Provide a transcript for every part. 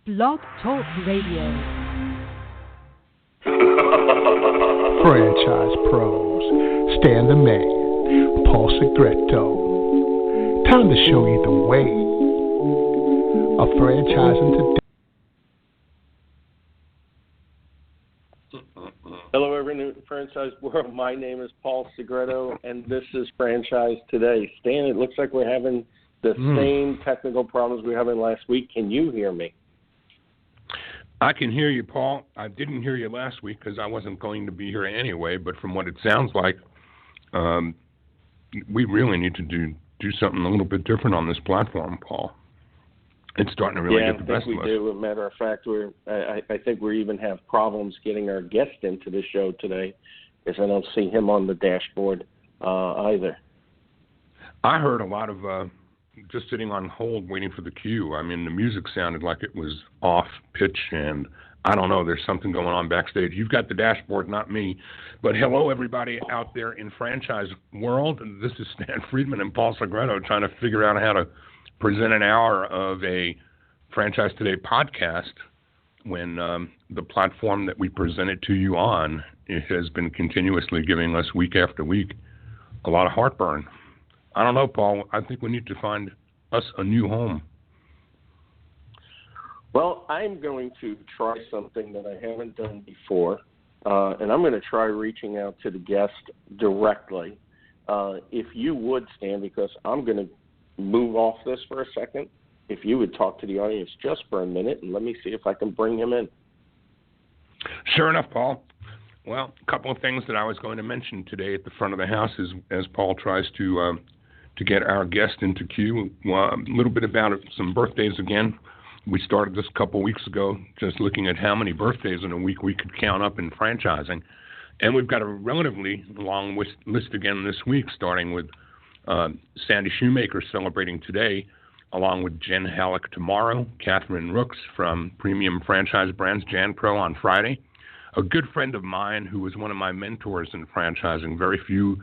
Blog Talk Radio. Franchise pros, Stan the Man, Paul Segreto. Time to show you the way of franchising today. Hello, everyone in the franchise world. My name is Paul Segreto, and this is Franchise Today. Stan, it looks like we're having the same technical problems we were having last week. Can you hear me? I can hear you, Paul. I didn't hear you last week because I wasn't going to be here anyway, but from what it sounds like, we really need to do something a little bit different on this platform, Paul. It's starting to really get the best of us. Yeah, I think we do. As a matter of fact, I think we even have problems getting our guest into the show today because I don't see him on the dashboard either. I heard a lot of just sitting on hold waiting for the cue. I mean, the music sounded like it was off pitch, and I don't know, there's something going on backstage. You've got the dashboard, not me. But hello, everybody out there in franchise world. This is Stan Friedman and Paul Segreto trying to figure out how to present an hour of a Franchise Today podcast when the platform that we present it to you on, it has been continuously giving us week after week a lot of heartburn. I don't know, Paul. I think we need to find us a new home. Well, I'm going to try something that I haven't done before, and I'm going to try reaching out to the guest directly. If you would, Stan, because I'm going to move off this for a second, if you would talk to the audience just for a minute, and let me see if I can bring him in. Sure enough, Paul. Well, a couple of things that I was going to mention today at the front of the house is as Paul tries to get our guest into queue. A little bit about some birthdays again. We started this a couple of weeks ago, just looking at how many birthdays in a week we could count up in franchising. And we've got a relatively long list again this week, starting with Sandy Shoemaker celebrating today, along with Jen Halleck tomorrow, Catherine Rooks from Premium Franchise Brands, Jan Pro on Friday. A good friend of mine who was one of my mentors in franchising. Very few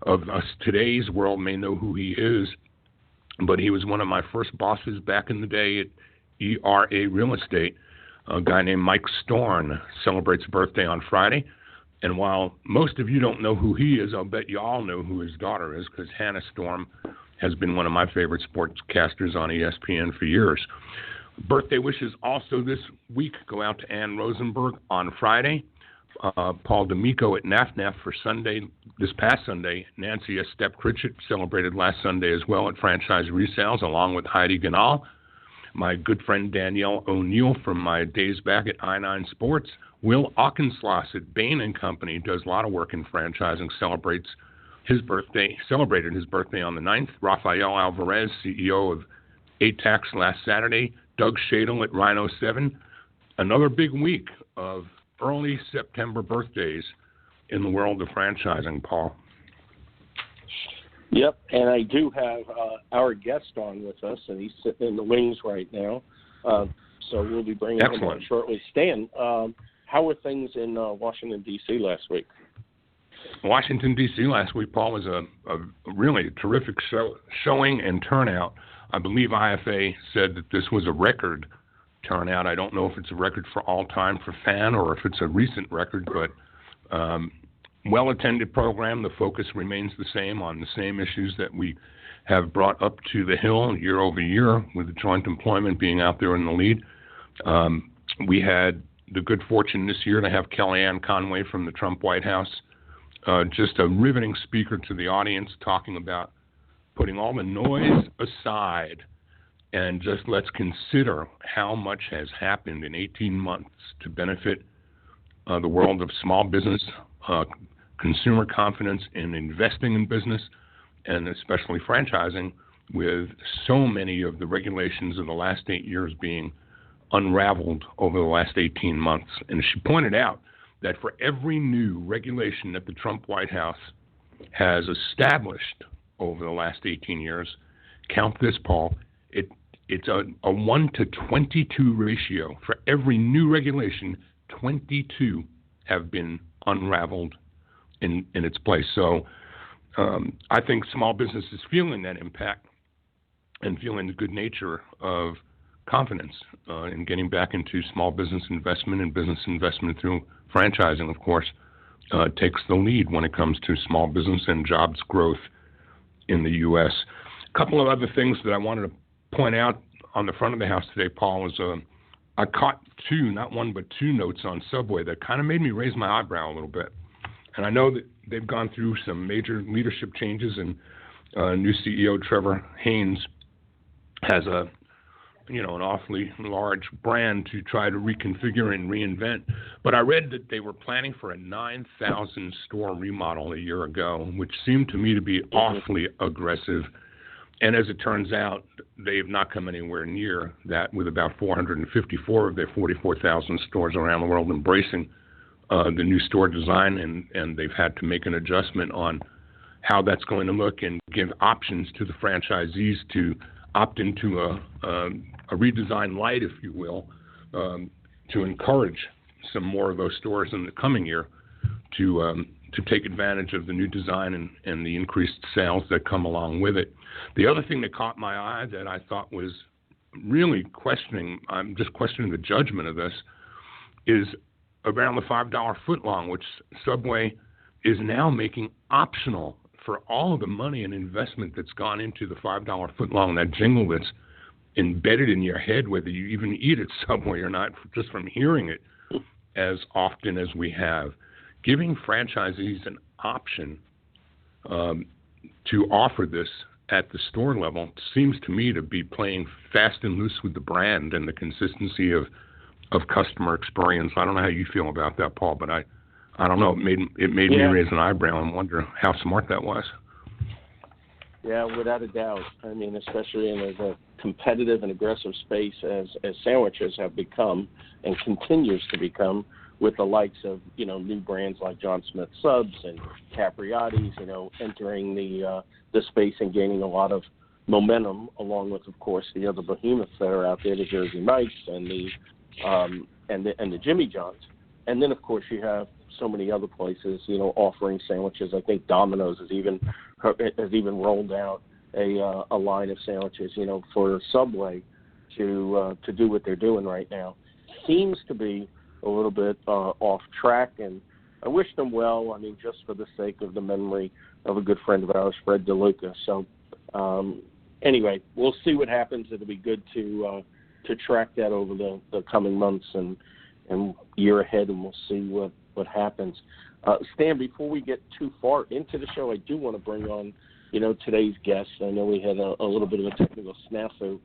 of us today's world may know who he is, but he was one of my first bosses back in the day at ERA Real Estate. A guy named Mike Storn celebrates a birthday on Friday. And while most of you don't know who he is, I'll bet you all know who his daughter is, because Hannah Storm has been one of my favorite sportscasters on ESPN for years. Birthday wishes also this week go out to Ann Rosenberg on Friday, Paul D'Amico at NAFNAF for Sunday, this past Sunday. Nancy Estep Critchett celebrated last Sunday as well at Franchise Resales, along with Heidi Ganal. My good friend Danielle O'Neill from my days back at I9 Sports. Will Auchincloss at Bain & Company does a lot of work in franchising, celebrated his birthday on the 9th. Rafael Alvarez, CEO of ATAX last Saturday. Doug Shadle at Rhino 7. Another big week of early September birthdays in the world of franchising, Paul. Yep, and I do have our guest on with us, and he's sitting in the wings right now. So we'll be bringing him on shortly. Stan, how were things in Washington, D.C. last week? Washington, D.C. last week, Paul, was a really terrific showing and turnout. I believe IFA said that this was a record turnout. I don't know if it's a record for all time for fan or if it's a recent record, but well-attended program. The focus remains the same on the same issues that we have brought up to the Hill year over year, with the joint employment being out there in the lead. We had the good fortune this year to have Kellyanne Conway from the Trump White House, just a riveting speaker to the audience, talking about putting all the noise aside and just let's consider how much has happened in 18 months to benefit the world of small business, consumer confidence in investing in business, and especially franchising, with so many of the regulations of the last 8 years being unraveled over the last 18 months. And she pointed out that for every new regulation that the Trump White House has established over the last 18 years, count this, Paul, it's a 1 to 22 ratio. For every new regulation, 22 have been unraveled in its place. So I think small business is feeling that impact and feeling the good nature of confidence in getting back into small business investment, and business investment through franchising, of course, takes the lead when it comes to small business and jobs growth in the U.S. A couple of other things that I wanted to point out on the front of the house today, Paul, is I caught not one but two notes on Subway that kind of made me raise my eyebrow a little bit. And I know that they've gone through some major leadership changes, and new CEO Trevor Haynes has an awfully large brand to try to reconfigure and reinvent. But I read that they were planning for a 9,000 store remodel a year ago, which seemed to me to be awfully aggressive. And as it turns out, they've not come anywhere near that, with about 454 of their 44,000 stores around the world embracing the new store design, and they've had to make an adjustment on how that's going to look and give options to the franchisees to opt into a redesign light, if you will, to encourage some more of those stores in the coming year to take advantage of the new design and the increased sales that come along with it. The other thing that caught my eye that I thought was really I'm just questioning the judgment of this, is around the $5 footlong, which Subway is now making optional for all of the money and investment that's gone into the $5 footlong, that jingle that's embedded in your head, whether you even eat at Subway or not, just from hearing it as often as we have. Giving franchisees an option to offer this at the store level seems to me to be playing fast and loose with the brand and the consistency of customer experience. I don't know how you feel about that, Paul, but I don't know. It made me raise an eyebrow and wonder how smart that was. Yeah, without a doubt. I mean, especially in a competitive and aggressive space as sandwiches have become and continues to become, with the likes of, new brands like John Smith Subs and Capriotti's, entering the space and gaining a lot of momentum, along with, of course, the other behemoths that are out there, the Jersey Mike's and the Jimmy John's. And then, of course, you have so many other places, offering sandwiches. I think Domino's has even rolled out a line of sandwiches, for Subway to do what they're doing right now. Seems to be a little bit off track, and I wish them well. I mean, just for the sake of the memory of a good friend of ours, Fred DeLuca. So, anyway, we'll see what happens. It'll be good to track that over the coming months and year ahead, and we'll see what happens. Stan, before we get too far into the show, I do want to bring on, today's guest. I know we had a little bit of a technical snafu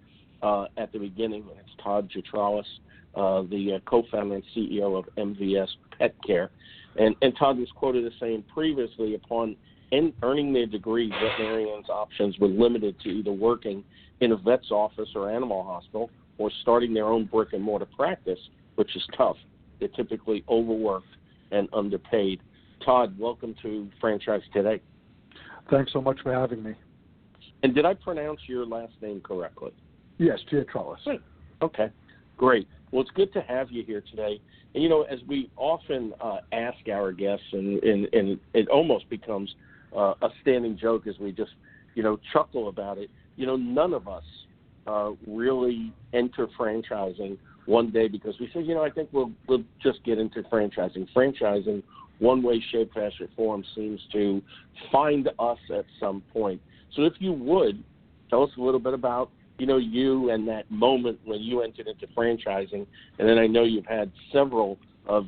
at the beginning, and it's Todd Giatrelis, the co-founder and CEO of MVS Pet Care. And Todd was quoted as saying previously, upon earning their degree, veterinarians' options were limited to either working in a vet's office or animal hospital or starting their own brick-and-mortar practice, which is tough. They're typically overworked and underpaid. Todd, welcome to Franchise Today. Thanks so much for having me. And did I pronounce your last name correctly? Yes, Giatrelis. Okay, great. Well, it's good to have you here today. And, as we often ask our guests, and it almost becomes a standing joke as we just, chuckle about it, none of us really enter franchising one day because we say, I think we'll just get into franchising. Franchising, one way, shape, fashion, or form, seems to find us at some point. So if you would, tell us a little bit about, you and that moment when you entered into franchising. And then I know you've had several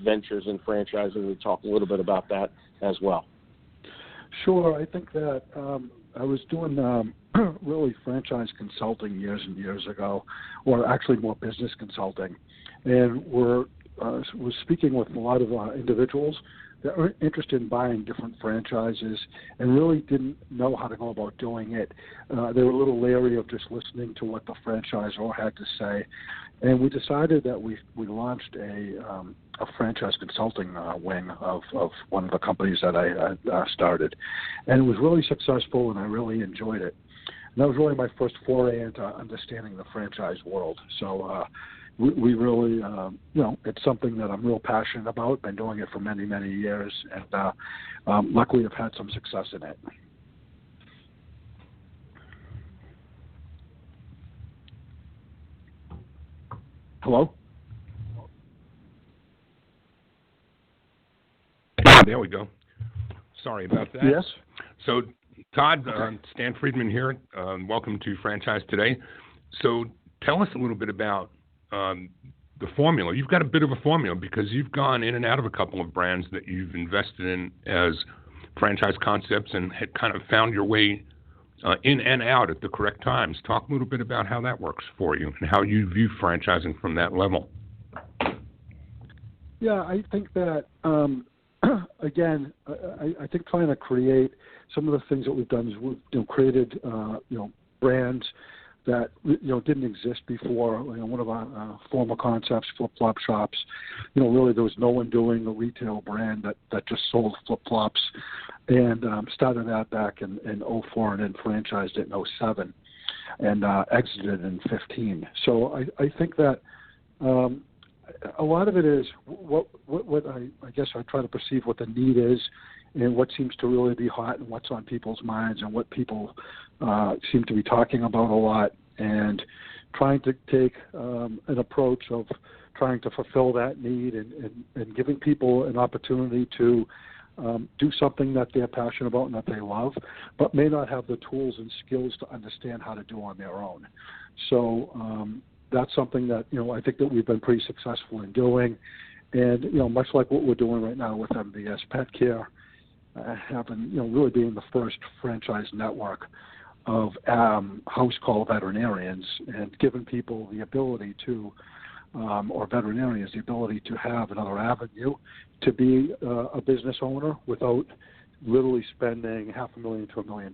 ventures in franchising. We'll talk a little bit about that as well. Sure. I think that I was doing really franchise consulting years and years ago, or actually more business consulting. And was speaking with a lot of individuals that were interested in buying different franchises and really didn't know how to go about doing it. They were a little leery of just listening to what the franchisor had to say. And we decided that we launched a franchise consulting wing of one of the companies that I started. And it was really successful, and I really enjoyed it. And that was really my first foray into understanding the franchise world. So we really, it's something that I'm real passionate about. Been doing it for many, many years, and luckily I've had some success in it. Hello? There we go. Sorry about that. Yes. So, Todd, Stan Friedman here. Welcome to Franchise Today. So, tell us a little bit about the formula. You've got a bit of a formula because you've gone in and out of a couple of brands that you've invested in as franchise concepts and had kind of found your way in and out at the correct times. Talk a little bit about how that works for you and how you view franchising from that level. Yeah, I think that, again, I think trying to create some of the things that we've done is we've created, brands that didn't exist before. One of our former concepts, flip-flop shops. Really there was no one doing a retail brand that just sold flip-flops, and started that back in 2004 and then franchised it in 2007 and exited in 2015. So I think that a lot of it is what I guess I try to perceive what the need is and what seems to really be hot and what's on people's minds and what people seem to be talking about a lot, and trying to take an approach of trying to fulfill that need and giving people an opportunity to do something that they're passionate about and that they love, but may not have the tools and skills to understand how to do on their own. So that's something that, I think that we've been pretty successful in doing. And, much like what we're doing right now with MVS Pet Care, having, really being the first franchise network of house call veterinarians and giving people the ability to, or veterinarians, the ability to have another avenue to be a business owner without literally spending $500,000 to $1 million.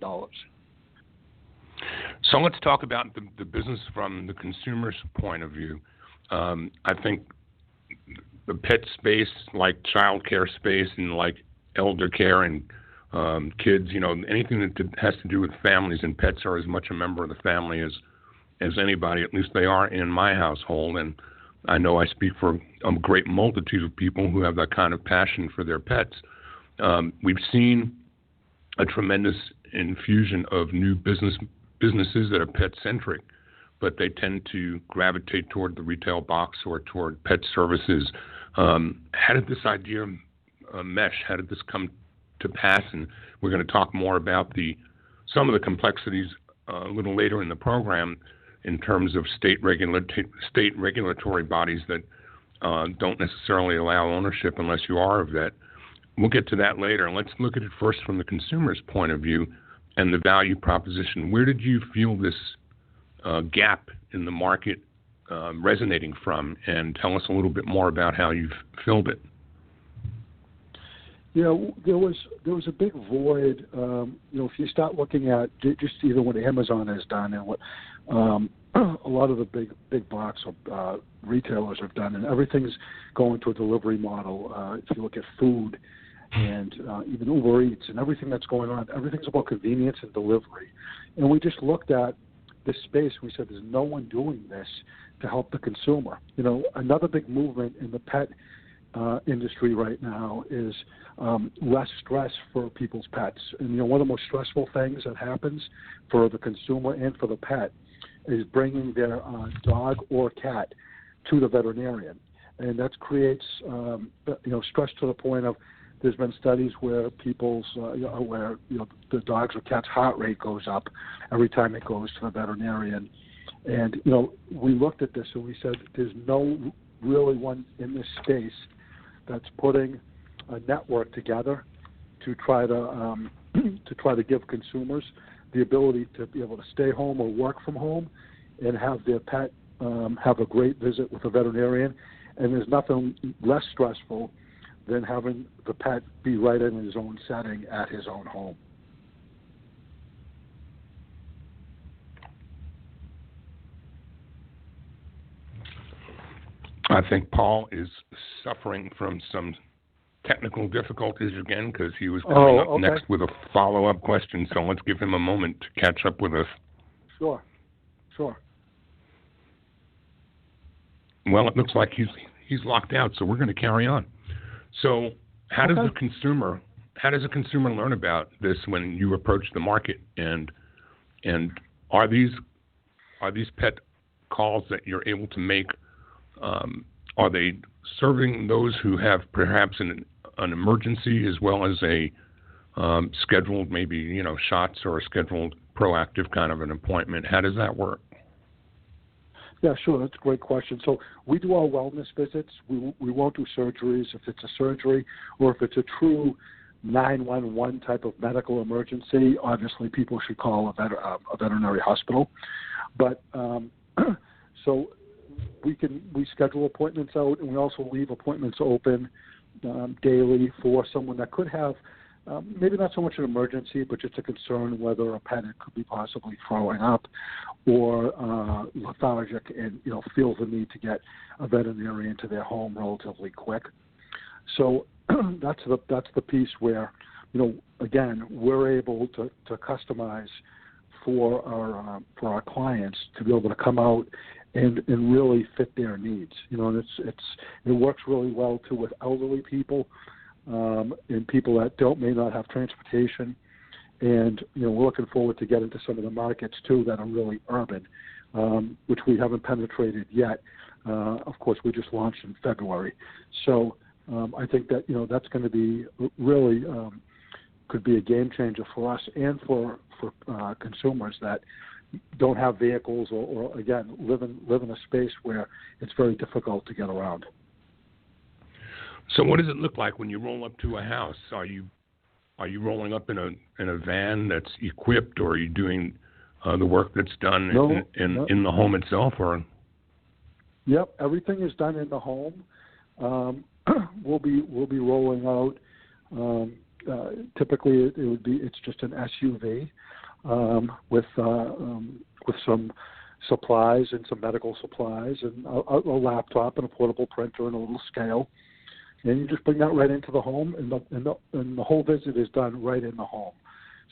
So let's talk about the business from the consumer's point of view. I think the pet space, like child care space and like elder care and kids, anything that has to do with families and pets are as much a member of the family as anybody. At least they are in my household. And I know I speak for a great multitude of people who have that kind of passion for their pets. We've seen a tremendous infusion of new businesses that are pet-centric, but they tend to gravitate toward the retail box or toward pet services. How did this idea mesh? How did this come to pass? And we're going to talk more about some of the complexities a little later in the program in terms of state regulatory bodies that don't necessarily allow ownership unless you are a vet. We'll get to that later. Let's look at it first from the consumer's point of view and the value proposition. Where did you feel this gap in the market resonating from? And tell us a little bit more about how you've filled it. There was a big void. If you start looking at just even what Amazon has done and what a lot of the big box retailers have done, and everything's going to a delivery model. If you look at food and even Uber Eats and everything that's going on, everything's about convenience and delivery. And we just looked at this space. We said, there's no one doing this to help the consumer. Another big movement in the pet industry right now is less stress for people's pets. And one of the most stressful things that happens for the consumer and for the pet is bringing their dog or cat to the veterinarian, and that creates stress to the point of there's been studies where the dog's or cat's heart rate goes up every time it goes to the veterinarian. And we looked at this and we said there's no really one in this space that's putting a network together to try to give consumers the ability to be able to stay home or work from home and have their pet have a great visit with a veterinarian. And there's nothing less stressful than having the pet be right in his own setting at his own home. I think Paul is suffering from some technical difficulties again because he was coming up next with a follow-up question. So let's give him a moment to catch up with us. Sure. Well, it looks like he's locked out, so we're going to carry on. So how does a consumer learn about this when you approach the market? And are these pet calls that you're able to make Are they serving those who have perhaps an emergency as well as a scheduled, maybe, shots or a scheduled proactive kind of an appointment? How does that work? Yeah, sure. That's a great question. So we do our wellness visits. We won't do surgeries if it's a surgery, or if it's a true 911 type of medical emergency. Obviously, people should call a veterinary hospital. But so we schedule appointments out, and we also leave appointments open daily for someone that could have maybe not so much an emergency, but just a concern whether a pet could be possibly throwing up or lethargic, and feels the need to get a veterinarian to their home relatively quick. So that's the piece where again, we're able to customize for our clients to be able to come out and really fit their needs. And it works really well too with elderly people. And people that may not have transportation, and we're looking forward to getting to some of the markets too that are really urban, which we haven't penetrated yet. Of course, we just launched in February, so I think that that's going to be really could be a game changer for us and for consumers that don't have vehicles or again live in a space where it's very difficult to get around. So what does it look like when you roll up to a house? Are you rolling up in a van that's equipped, or are you doing the work that's done in the home itself? Or Yep, everything is done in the home. We'll be rolling out. Typically, it's just an SUV with some supplies and some medical supplies and a laptop and a portable printer and a little scale. And you just bring that right into the home, and the whole visit is done right in the home.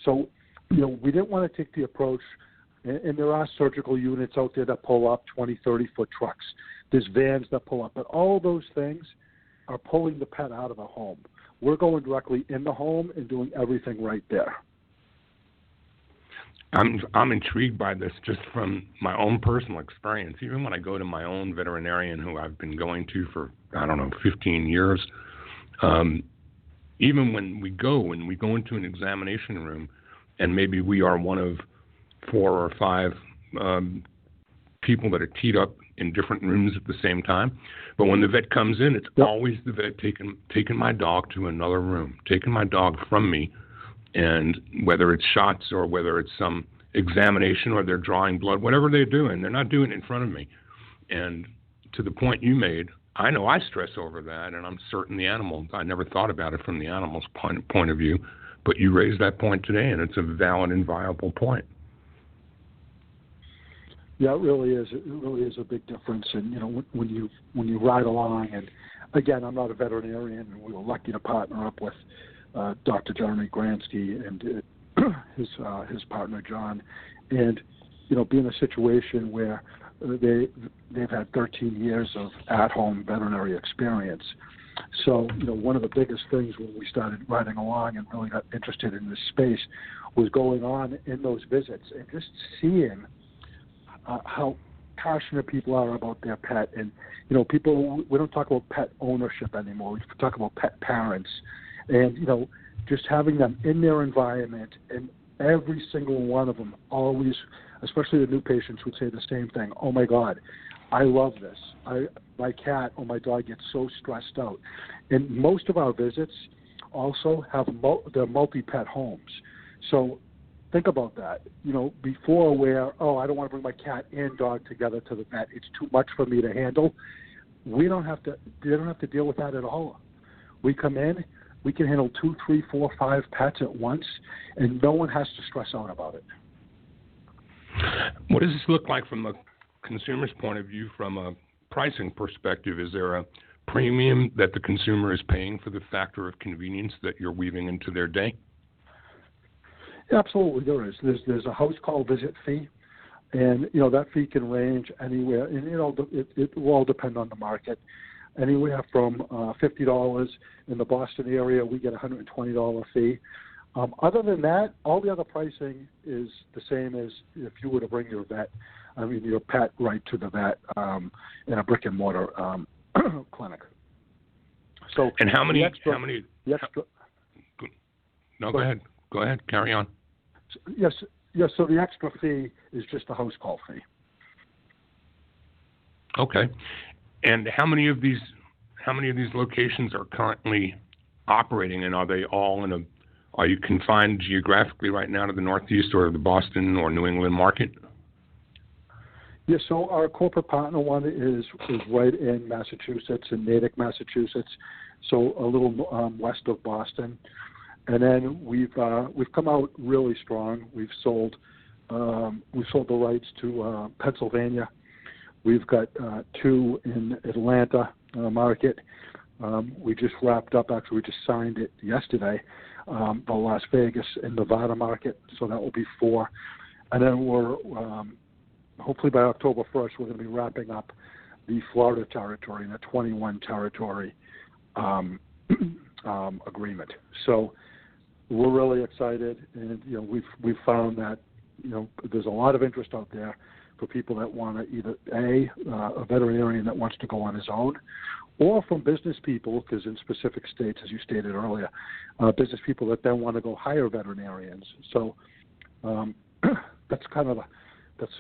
So, we didn't want to take the approach, and there are surgical units out there that pull up 20, 30-foot trucks. There's vans that pull up, but all those things are pulling the pet out of the home. We're going directly in the home and doing everything right there. I'm intrigued by this just from my own personal experience. Even when I go to my own veterinarian, who I've been going to for 15 years, even when we go into an examination room, and maybe we are one of 4 or 5 people that are teed up in different rooms at the same time, but when the vet comes in, it's always the vet taking my dog to another room, taking my dog from me. And whether it's shots or whether it's some examination or they're drawing blood, whatever they're doing, they're not doing it in front of me. And to the point you made, I know I stress over that, and I'm certain the animal, I never thought about it from the animal's point of view, but you raised that point today, and it's a valid and viable point. Yeah, it really is. It really is a big difference. And, when you ride along, and again, I'm not a veterinarian, and we were lucky to partner up with Dr. Jeremy Gransky and his partner John, and be in a situation where they've had 13 years of at-home veterinary experience. So one of the biggest things when we started riding along and really got interested in this space was going on in those visits and just seeing how passionate people are about their pet. And people, we don't talk about pet ownership anymore. We talk about pet parents. And, just having them in their environment, and every single one of them always, especially the new patients, would say the same thing. Oh, my God, I love this. My cat or my dog gets so stressed out. And most of our visits also have they're multi-pet homes. So think about that. Before where, I don't want to bring my cat and dog together to the vet. It's too much for me to handle. They don't have to deal with that at all. We come in, we can handle 2, 3, 4, 5 pets at once, and no one has to stress out about it. What does this look like from a consumer's point of view, from a pricing perspective? Is there a premium that the consumer is paying for the factor of convenience that you're weaving into their day? Absolutely, there is. There's a house call visit fee, and that fee can range anywhere, and it will all depend on the market. Anywhere from $50 in the Boston area, we get a $120 fee. Other than that, all the other pricing is the same as if you were to bring your vet your pet right to the vet in a brick and mortar clinic. So, and how many? No, go ahead. Go ahead. Carry on. Yes. So the extra fee is just a house call fee. Okay. And how many of these locations are currently operating, and are they all are you confined geographically right now to the Northeast or the Boston or New England market? Yeah, so our corporate partner one is right in Massachusetts, in Natick, Massachusetts, so a little west of Boston. And then we've come out really strong. We've sold the rights to Pennsylvania. We've got 2 in Atlanta market. We just wrapped up. Actually, we just signed it yesterday. The Las Vegas and Nevada market. So that will be 4. And then we're hopefully by October 1st we're going to be wrapping up the Florida territory and the 21 territory agreement. So we're really excited, and we've found that there's a lot of interest out there for people that want to either a veterinarian that wants to go on his own, or from business people, because in specific states, as you stated earlier, business people that then want to go hire veterinarians. So that's kind of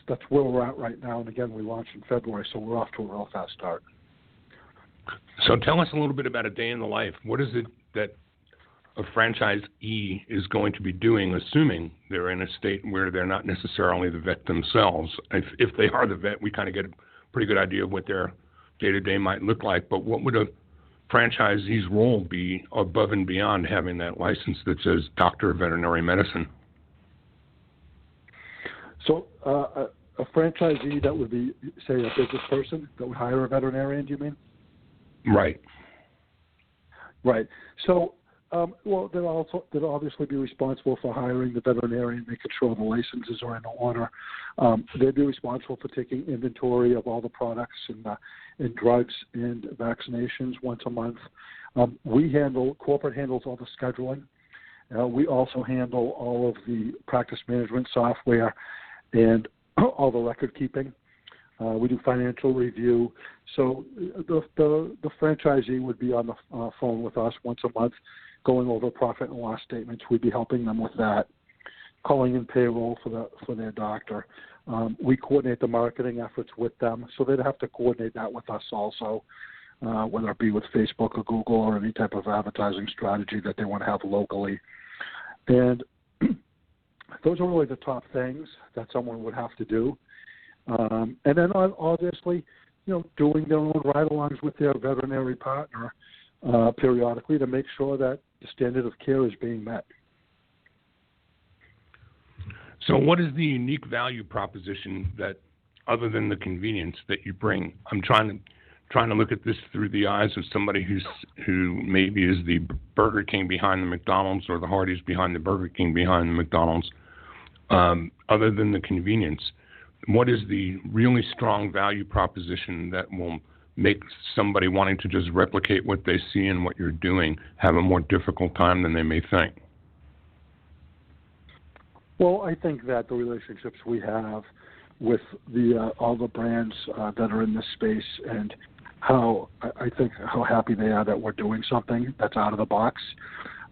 that's where we're at right now. And again, we launched in February, so we're off to a real fast start. So tell us a little bit about a day in the life. What is it that a franchisee is going to be doing, assuming they're in a state where they're not necessarily the vet themselves? If they are the vet, we kind of get a pretty good idea of what their day-to-day might look like. But what would a franchisee's role be above and beyond having that license that says Doctor of Veterinary Medicine? So a franchisee that would be, say, a business person that would hire a veterinarian, do you mean? Right. Right. So, they'll obviously be responsible for hiring the veterinarian, making sure the licenses are in order. They'd be responsible for taking inventory of all the products and drugs and vaccinations once a month. Corporate handles all the scheduling. We also handle all of the practice management software and all the record keeping. We do financial review. So the franchisee would be on the phone with us once a month, going over profit and loss statements. We'd be helping them with that, calling in payroll for their doctor. We coordinate the marketing efforts with them, so they'd have to coordinate that with us also, whether it be with Facebook or Google or any type of advertising strategy that they want to have locally. And those are really the top things that someone would have to do. And then obviously, doing their own ride-alongs with their veterinary partner periodically to make sure that the standard of care is being met. So what is the unique value proposition that, other than the convenience, that you bring? I'm trying to look at this through the eyes of somebody who maybe is the Burger King behind the McDonald's, or the Hardee's behind the Burger King behind the McDonald's. Other than the convenience, what is the really strong value proposition that will make somebody wanting to just replicate what they see and what you're doing have a more difficult time than they may think? Well, I think that the relationships we have with all the brands that are in this space, and how happy they are that we're doing something that's out of the box.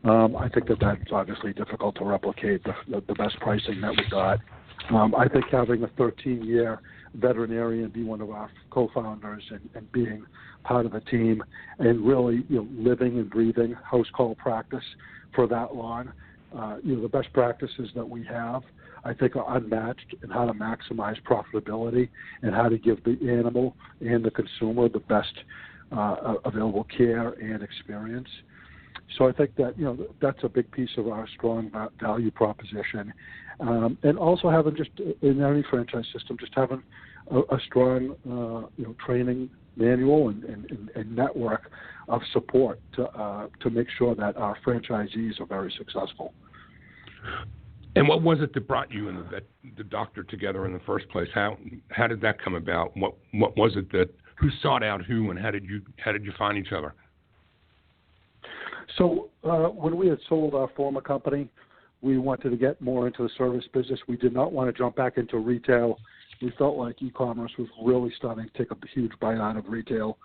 I think that's obviously difficult to replicate, the best pricing that we got. I think having a 13-year veterinarian be one of our co-founders and being part of the team, and really living and breathing house call practice for that long, the best practices that we have, I think, are unmatched in how to maximize profitability and how to give the animal and the consumer the best available care and experience. So I think that that's a big piece of our strong value proposition, and also having, just in any franchise system, just having a strong training manual and network of support to make sure that our franchisees are very successful. And what was it that brought you and the doctor together in the first place? How did that come about? What was it who sought out who, and how did you find each other? So when we had sold our former company, we wanted to get more into the service business. We did not want to jump back into retail we felt like e-commerce was really starting to take up a huge bite out of retail.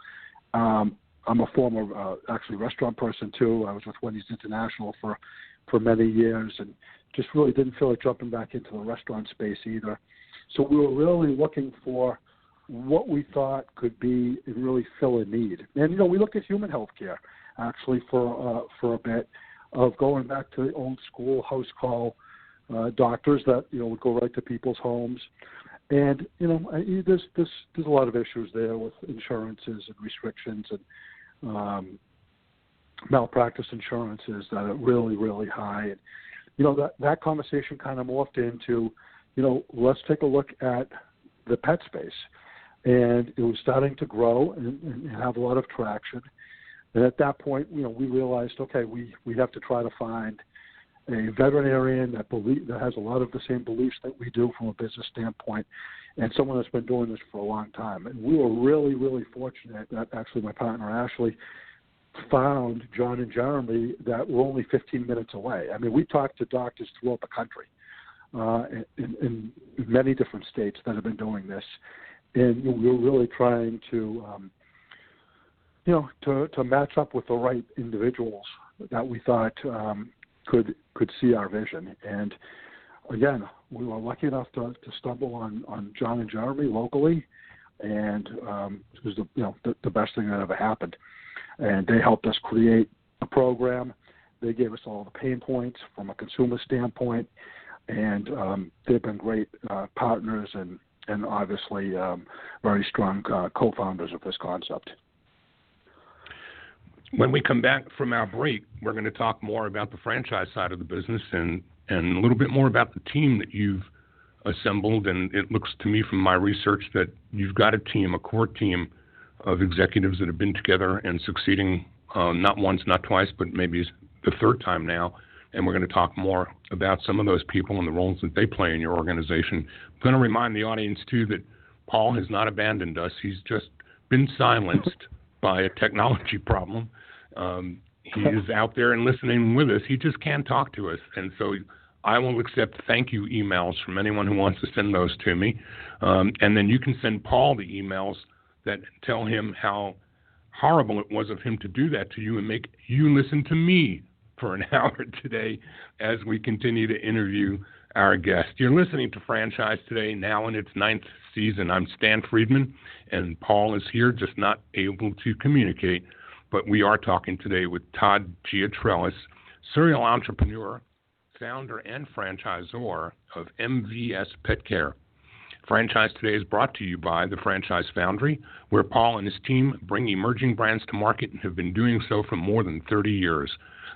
I'm a former, actually, restaurant person, too. I was with Wendy's International for many years and just really didn't feel like jumping back into the restaurant space either. So we were really looking for what we thought could be and really fill a need. And, we looked at human health care, actually, for a bit, of going back to the old school house call doctors that, would go right to people's homes. And, there's a lot of issues there with insurances and restrictions and malpractice insurances that are really, really high. And, that conversation kind of morphed into, let's take a look at the pet space. And it was starting to grow and have a lot of traction. And at that point, we realized, okay, we have to try to find a veterinarian that has a lot of the same beliefs that we do from a business standpoint, and someone that's been doing this for a long time. And we were really, really fortunate that actually my partner Ashley found John and Jeremy that were only 15 minutes away. I mean, we talked to doctors throughout the country in many different states that have been doing this. And we were really trying to, to match up with the right individuals that we thought could see our vision. And again, we were lucky enough to stumble on John and Jeremy locally, and it was the best thing that ever happened. And they helped us create a program. They gave us all the pain points from a consumer standpoint, and they've been great partners and obviously very strong co-founders of this concept. When we come back from our break, we're going to talk more about the franchise side of the business and a little bit more about the team that you've assembled. And it looks to me from my research that you've got a core team of executives that have been together and succeeding not once, not twice, but maybe the third time now. And we're going to talk more about some of those people and the roles that they play in your organization. I'm going to remind the audience, too, that Paul has not abandoned us. He's just been silenced by a technology problem. He is out there and listening with us. He just can't talk to us. And so I will accept thank you emails from anyone who wants to send those to me. And then you can send Paul the emails that tell him how horrible it was of him to do that to you and make you listen to me for an hour today as we continue to interview our guest. You're listening to Franchise Today, now in its 9th season. I'm Stan Friedman, and Paul is here, just not able to communicate. But we are talking today with Todd Giatrelis, serial entrepreneur, founder and franchisor of MVS Pet Care. Franchise Today is brought to you by the Franchise Foundry, where Paul and his team bring emerging brands to market and have been doing so for more than 30 years.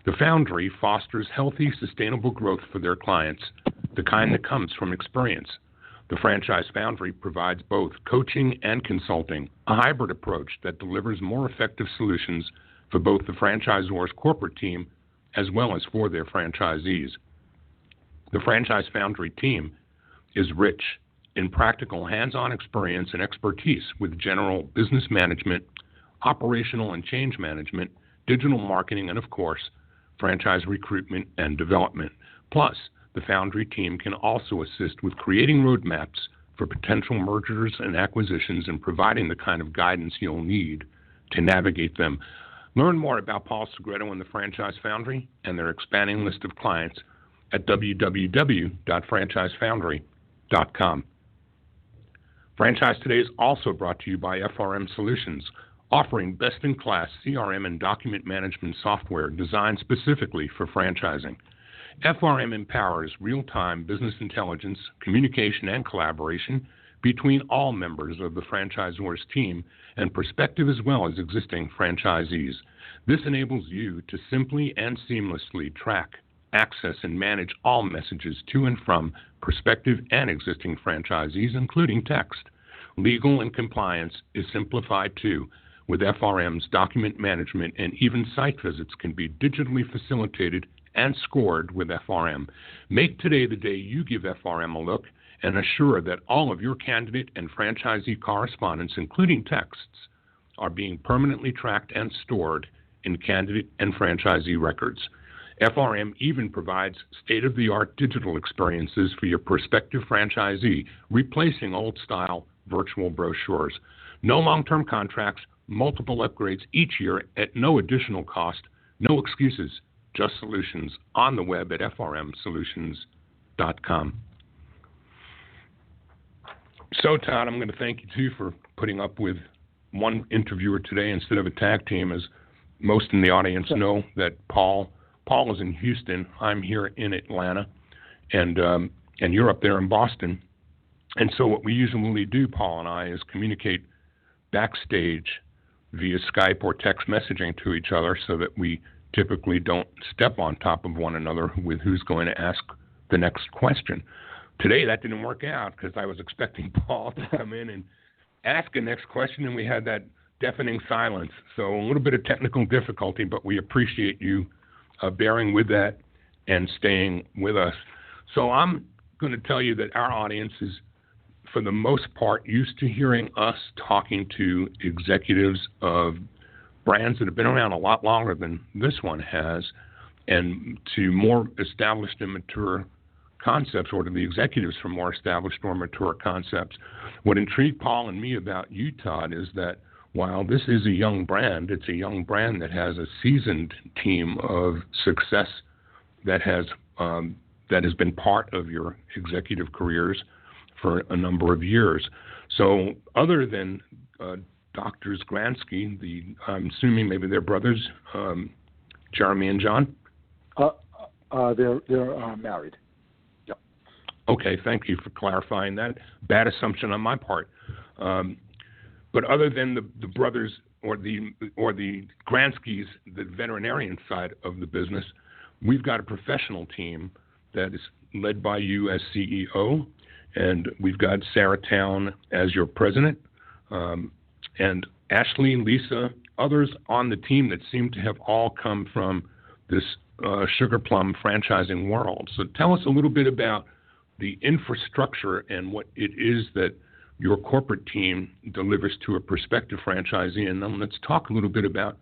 The Foundry fosters healthy, sustainable growth for their clients, the kind that comes from experience. The Franchise Foundry provides both coaching and consulting, a hybrid approach that delivers more effective solutions for both the franchisor's corporate team as well as for their franchisees. The Franchise Foundry team is rich in practical hands-on experience and expertise with general business management, operational and change management, digital marketing, and, of course, franchise recruitment and development. Plus, the Foundry team can also assist with creating roadmaps for potential mergers and acquisitions and providing the kind of guidance you'll need to navigate them. Learn more about Paul Segreto and the Franchise Foundry and their expanding list of clients at www.franchisefoundry.com. Franchise Today is also brought to you by FRM Solutions, offering best-in-class CRM and document management software designed specifically for franchising. FRM empowers real-time business intelligence, communication, and collaboration between all members of the franchisor's team and prospective as well as existing franchisees. This enables you to simply and seamlessly track, access, and manage all messages to and from prospective and existing franchisees, including text. Legal and compliance is simplified too. With FRM's document management, and even site visits can be digitally facilitated and scored with FRM. Make today the day you give FRM a look and assure that all of your candidate and franchisee correspondence, including texts, are being permanently tracked and stored in candidate and franchisee records. FRM even provides state-of-the-art digital experiences for your prospective franchisee, replacing old-style virtual brochures. No long-term contracts, multiple upgrades each year at no additional cost, no excuses, just solutions on the web at frmsolutions.com. So, Todd, I'm going to thank you, too, for putting up with one interviewer today instead of a tag team. As most in the audience know, that Paul is in Houston, I'm here in Atlanta, and you're up there in Boston. And so what we usually do, Paul and I, is communicate backstage via Skype or text messaging to each other so that we typically don't step on top of one another with who's going to ask the next question. Today that didn't work out because I was expecting Paul to come in and ask the next question, and we had that deafening silence. So a little bit of technical difficulty, but we appreciate you bearing with that and staying with us. So I'm going to tell you that our audience is, for the most part, used to hearing us talking to executives of brands that have been around a lot longer than this one has, and to more established and mature concepts, or to the executives from more established or mature concepts. What intrigued Paul and me about you, Todd, is that while this is a young brand, it's a young brand that has a seasoned team of success that has been part of your executive careers for a number of years. So other than Doctors Gransky, I'm assuming maybe they're brothers, Jeremy and John? They're married. Yep. Okay, thank you for clarifying that. Bad assumption on my part. But other than the brothers or the Granskys, the veterinarian side of the business, we've got a professional team that is led by you as CEO, and we've got Sarah Town as your president, and Ashley, Lisa, others on the team that seem to have all come from this Sugar Plum franchising world. So tell us a little bit about the infrastructure and what it is that your corporate team delivers to a prospective franchisee, and then let's talk a little bit about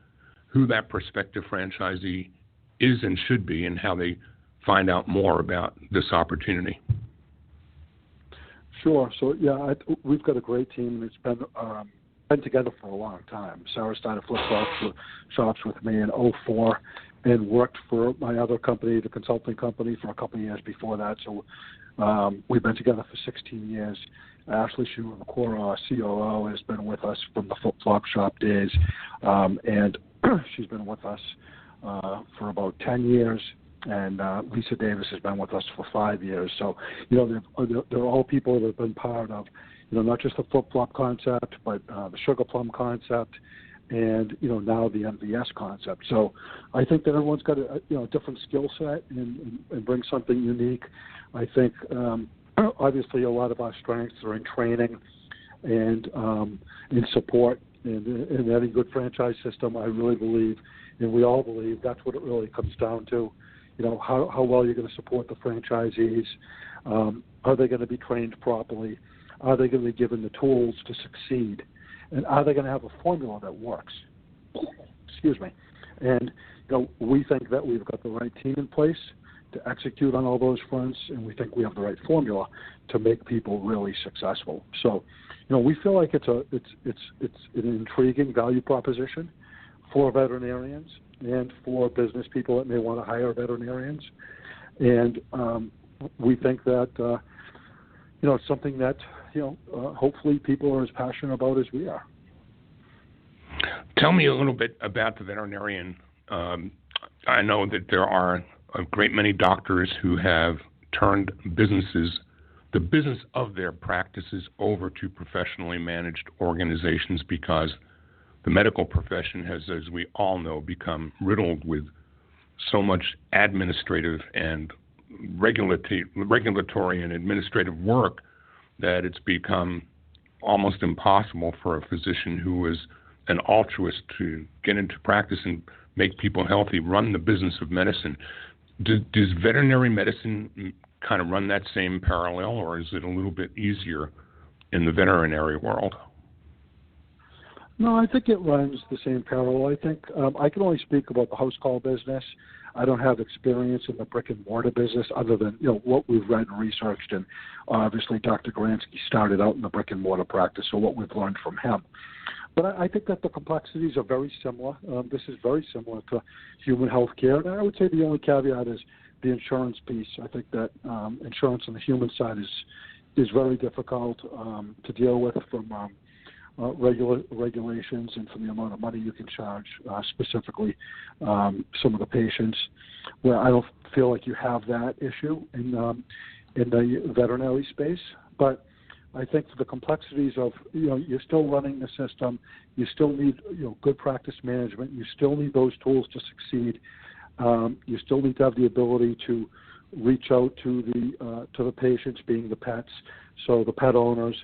who that prospective franchisee is and should be, and how they find out more about this opportunity. Sure. So we've got a great team, and it's been together for a long time. Sarah started flip-flop shops with me in 2004, and worked for my other company, the consulting company, for a couple of years before that. So we've been together for 16 years. Ashley Schumacher, our COO, has been with us from the flip-flop shop days, and she's been with us for about 10 years. And Lisa Davis has been with us for 5 years. So, they're all people that have been part of, not just the flip-flop concept, but the Sugar Plum concept, and, now the MVS concept. So I think that everyone's got a different skill set and brings something unique. I think, obviously, a lot of our strengths are in training and in support. And in any good franchise system, I really believe, and we all believe, that's what it really comes down to. How well you're going to support the franchisees. Are they going to be trained properly? Are they going to be given the tools to succeed? And are they going to have a formula that works? Excuse me. And, we think that we've got the right team in place to execute on all those fronts, and we think we have the right formula to make people really successful. So, we feel like it's an intriguing value proposition for veterinarians and for business people that may want to hire veterinarians. And we think that, it's something that, hopefully people are as passionate about as we are. Tell me a little bit about the veterinarian. I know that there are a great many doctors who have turned the business of their practices over to professionally managed organizations, because the medical profession has, as we all know, become riddled with so much administrative and regulatory and administrative work that it's become almost impossible for a physician who is an altruist to get into practice and make people healthy, run the business of medicine. Does veterinary medicine kind of run that same parallel, or is it a little bit easier in the veterinary world? No, I think it runs the same parallel. I think I can only speak about the house call business. I don't have experience in the brick and mortar business other than what we've read and researched, and obviously Dr. Garansky started out in the brick and mortar practice, so what we've learned from him. But I think that the complexities are very similar. This is very similar to human health care, and I would say the only caveat is the insurance piece. I think that insurance on the human side is very difficult to deal with from regulations and from the amount of money you can charge, specifically some of the patients, where I don't feel like you have that issue in the veterinary space. But I think for the complexities of, you're still running the system, you still need, good practice management, you still need those tools to succeed. You still need to have the ability to reach out to the patients, being the pets, so the pet owners,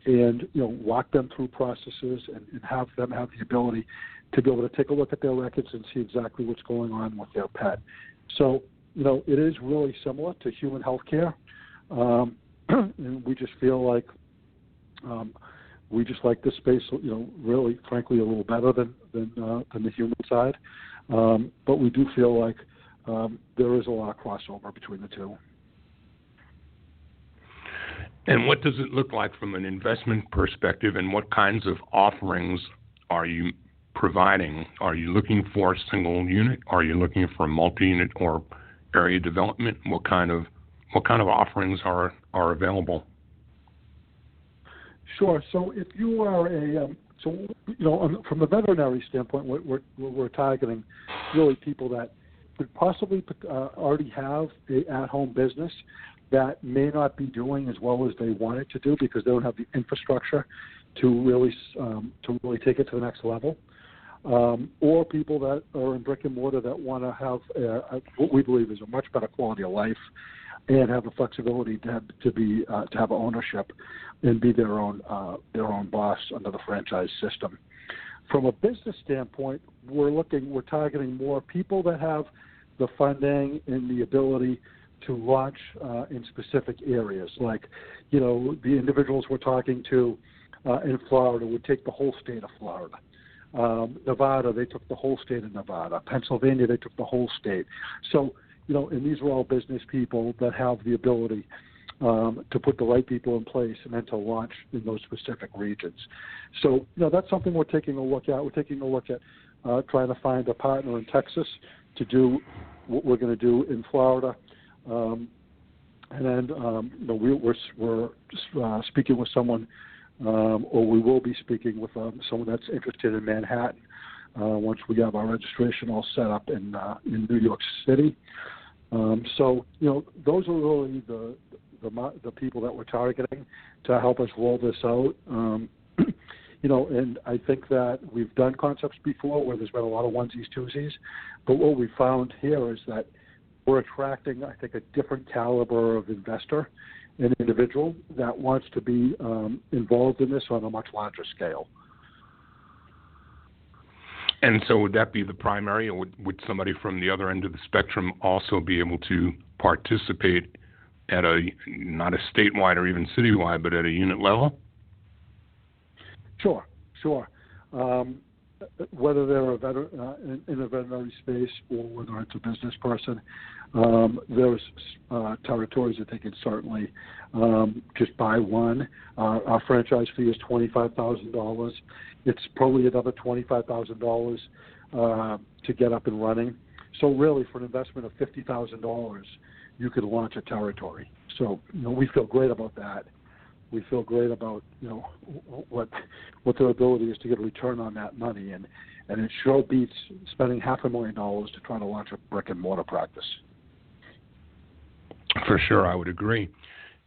and walk them through processes and have them have the ability to be able to take a look at their records and see exactly what's going on with their pet. So it is really similar to human health care, and we just feel like we just like this space, really, frankly, a little better than the human side. But we do feel like there is a lot of crossover between the two. And what does it look like from an investment perspective, and what kinds of offerings are you providing? Are you looking for a single unit? Are you looking for multi-unit or area development? What kind of offerings are available? Sure. So if you are from the veterinary standpoint, we're targeting really people that could possibly already have an at-home business that may not be doing as well as they want it to do because they don't have the infrastructure to really take it to the next level, or people that are in brick and mortar that want to have what we believe is a much better quality of life and have the flexibility to have ownership and be their own boss under the franchise system. From a business standpoint, we're targeting more people that have the funding and the ability to launch in specific areas. Like, the individuals we're talking to in Florida would take the whole state of Florida. Nevada, they took the whole state of Nevada. Pennsylvania, they took the whole state. So, and these are all business people that have the ability to put the right people in place and then to launch in those specific regions. So, that's something we're taking a look at. We're taking a look at trying to find a partner in Texas to do what we're going to do in Florida. And then we're speaking with someone, or we will be speaking with someone that's interested in Manhattan once we have our registration all set up in New York City. So those are really the people that we're targeting to help us roll this out. And I think that we've done concepts before where there's been a lot of onesies, twosies, but what we found here is that we're attracting, I think, a different caliber of investor, an individual that wants to be involved in this on a much larger scale. And so would that be the primary, or would somebody from the other end of the spectrum also be able to participate at not a statewide or even citywide, but at a unit level? Sure. Whether they're in a veterinary space or whether it's a business person, there's territories that they can certainly just buy one. Our franchise fee is $25,000. It's probably another $25,000 to get up and running. So really, for an investment of $50,000, you could launch a territory. So we feel great about that. We feel great about what their ability is to get a return on that money, and it sure beats spending $500,000 to try to launch a brick and mortar practice. For sure, I would agree.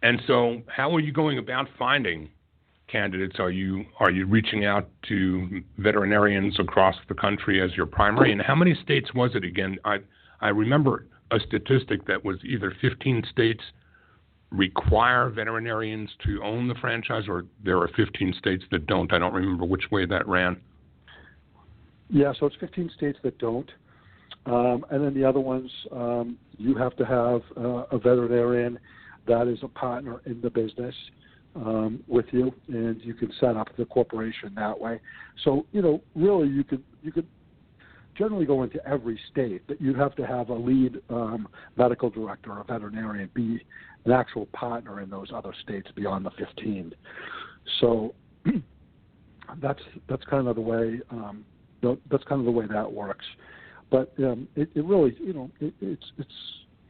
And so, how are you going about finding candidates? Are you reaching out to veterinarians across the country as your primary? And how many states was it again? I remember a statistic that was either 15 states require veterinarians to own the franchise, or there are 15 states that don't. I don't remember which way that ran. Yeah, so it's 15 states that don't. And then the other ones, you have to have a veterinarian that is a partner in the business. with you, and you can set up the corporation that way. So, really you could generally go into every state, but you'd have to have a lead medical director or a veterinarian be an actual partner in those other states beyond the 15. So that's kind of the way that works. But it really,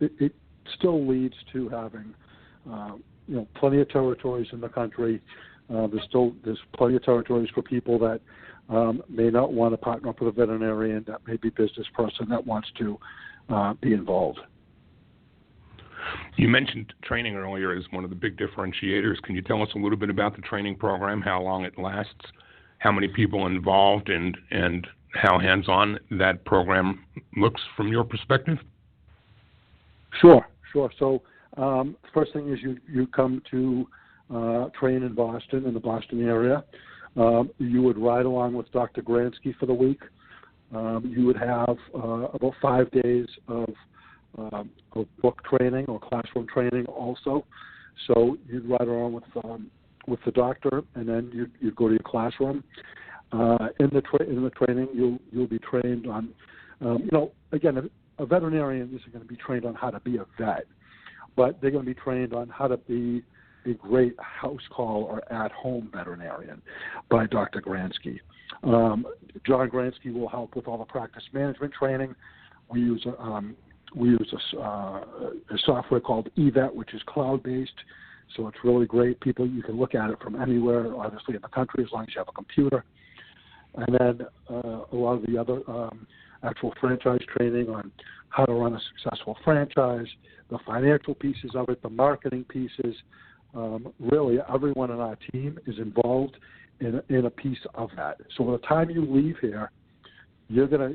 it still leads to having plenty of territories in the country. There's plenty of territories for people that may not want to partner up with a veterinarian, that may be a business person that wants to be involved. You mentioned training earlier as one of the big differentiators. Can you tell us a little bit about the training program, how long it lasts, how many people involved, and how hands-on that program looks from your perspective? Sure. So first thing is you come to train in Boston, in the Boston area. You would ride along with Dr. Gransky for the week. You would have about 5 days of book training or classroom training also. So you'd ride along with the doctor, and then you'd go to your classroom. In the training, you'll be trained on, again, a veterinarian isn't going to be trained on how to be a vet, but they're going to be trained on how to be a great house call or at-home veterinarian by Dr. Gransky. John Gransky will help with all the practice management training. We use a software called eVet, which is cloud-based, so it's really great. You can look at it from anywhere, obviously in the country, as long as you have a computer. And then a lot of the other actual franchise training on how to run a successful franchise, the financial pieces of it, the marketing pieces. Really, everyone on our team is involved in a piece of that. So by the time you leave here, you're gonna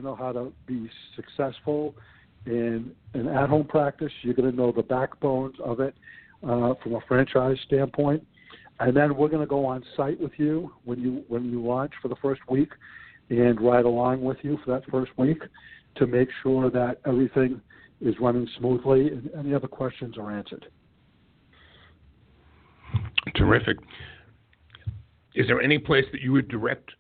know how to be successful in an at-home practice. You're gonna know the backbones of it from a franchise standpoint, and then we're gonna go on site with you when you launch for the first week, and ride along with you for that first week to make sure that everything is running smoothly and any other questions are answered. Terrific. Is there any place that you would direct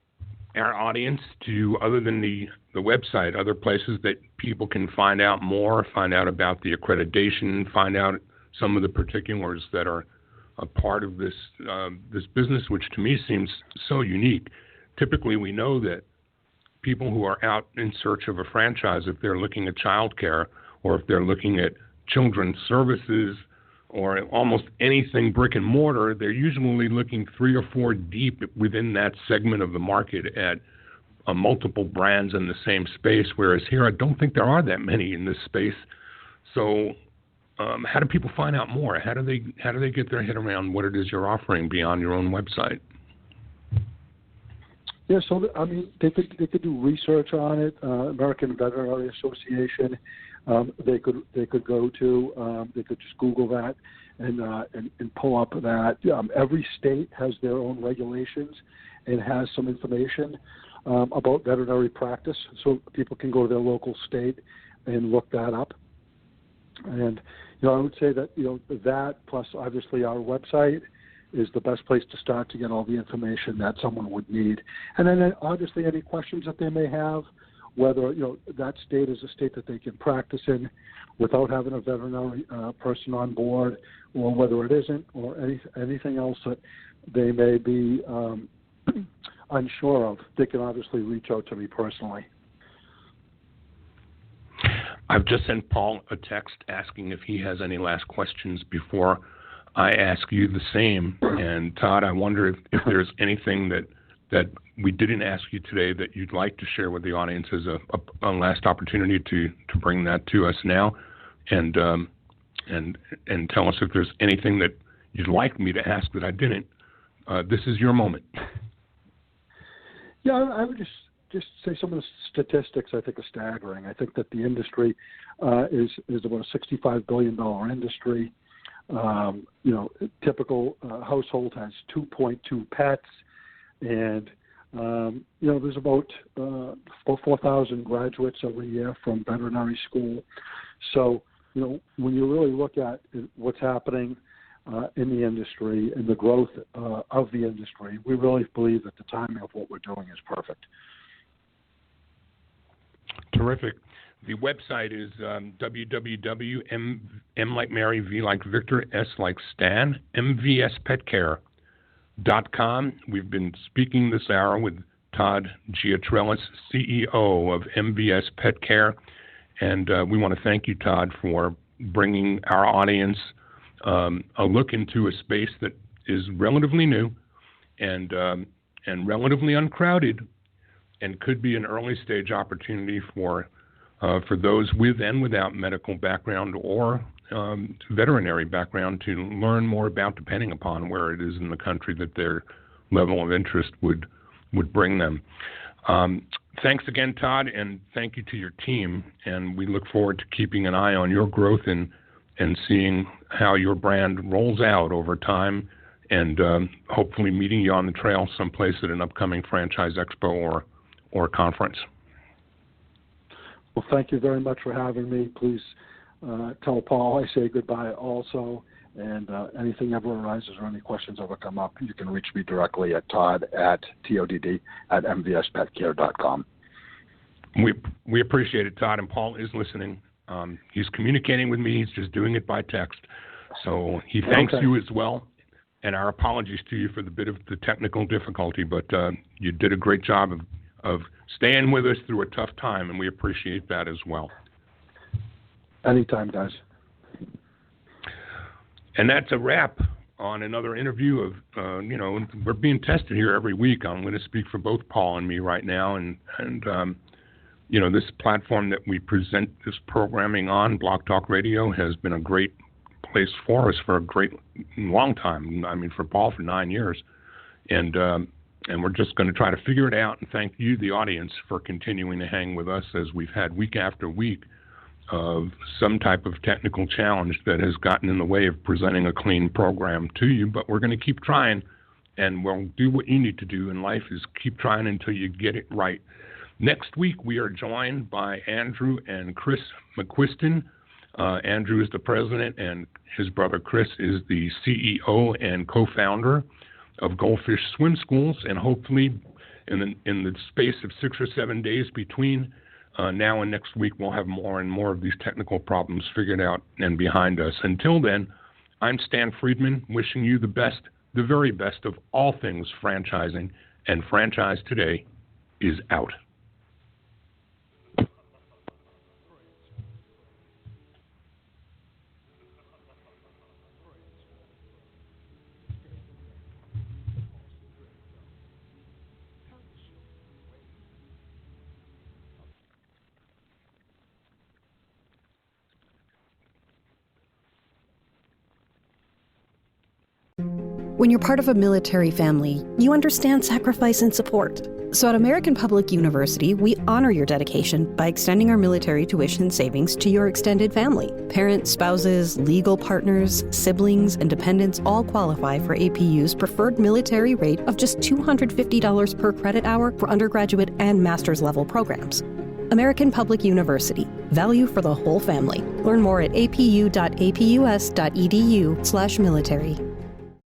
our audience to, other than the website, other places that people can find out more, find out about the accreditation, find out some of the particulars that are a part of this business, which to me seems so unique? Typically, we know that people who are out in search of a franchise, if they're looking at childcare or if they're looking at children's services or almost anything brick and mortar, they're usually looking 3 or 4 deep within that segment of the market at multiple brands in the same space, whereas here I don't think there are that many in this space. So how do people find out more? How do they get their head around what it is you're offering beyond your own website? Yeah, so I mean, they could do research on it. American Veterinary Association. They could go to. They could just Google that and pull up that. Every state has their own regulations and has some information about veterinary practice, so people can go to their local state and look that up. And I would say that that plus obviously our website is the best place to start to get all the information that someone would need. And then obviously any questions that they may have, whether that state is a state that they can practice in without having a veterinary person on board, or whether it isn't, or anything else that they may be unsure of, they can obviously reach out to me personally. I've just sent Paul a text asking if he has any last questions before I ask you the same. And Todd, I wonder if there's anything that we didn't ask you today that you'd like to share with the audience as a last opportunity to bring that to us now, and tell us if there's anything that you'd like me to ask that I didn't. This is your moment. Yeah, I would just say some of the statistics I think are staggering. I think that the industry is about a $65 billion industry. Typical household has 2.2 pets, and there's about 4,000 graduates every year from veterinary school. So when you really look at what's happening in the industry and the growth of the industry, we really believe that the timing of what we're doing is perfect. Terrific. The website is www.m like Mary, V like Victor, S like Stan, MVSPetCare.com. We've been speaking this hour with Todd Giatrelis, CEO of MVS Pet Care, and we want to thank you, Todd, for bringing our audience a look into a space that is relatively new and relatively uncrowded, and could be an early stage opportunity for those with and without medical background or veterinary background to learn more about, depending upon where it is in the country that their level of interest would bring them. Thanks again, Todd, and thank you to your team. And we look forward to keeping an eye on your growth and seeing how your brand rolls out over time, and hopefully meeting you on the trail someplace at an upcoming franchise expo or conference. Well, thank you very much for having me. Please tell Paul I say goodbye also. And anything ever arises or any questions ever come up, you can reach me directly at todd@MVSPetCare.com. We appreciate it, Todd, and Paul is listening. He's communicating with me. He's just doing it by text. So he thanks you as well. And our apologies to you for the bit of the technical difficulty, but you did a great job of staying with us through a tough time, and we appreciate that as well. Anytime, guys. And that's a wrap on another interview of, we're being tested here every week. I'm going to speak for both Paul and me right now. And this platform that we present this programming on, Blog Talk Radio, has been a great place for us for a great long time. I mean, for Paul, for 9 years. And we're just going to try to figure it out, and thank you, the audience, for continuing to hang with us as we've had week after week of some type of technical challenge that has gotten in the way of presenting a clean program to you. But we're going to keep trying, and we'll do what you need to do in life, is keep trying until you get it right. Next week, we are joined by Andrew and Chris McQuiston. Andrew is the president, and his brother Chris is the CEO and co-founder of Goldfish Swim Schools, and hopefully in the space of 6 or 7 days between now and next week, we'll have more and more of these technical problems figured out and behind us. Until then, I'm Stan Friedman, wishing you the best, the very best of all things franchising, and Franchise Today is out. When you're part of a military family, you understand sacrifice and support. So at American Public University, we honor your dedication by extending our military tuition savings to your extended family. Parents, spouses, legal partners, siblings, and dependents all qualify for APU's preferred military rate of just $250 per credit hour for undergraduate and master's level programs. American Public University. Value for the whole family. Learn more at apu.apus.edu/military.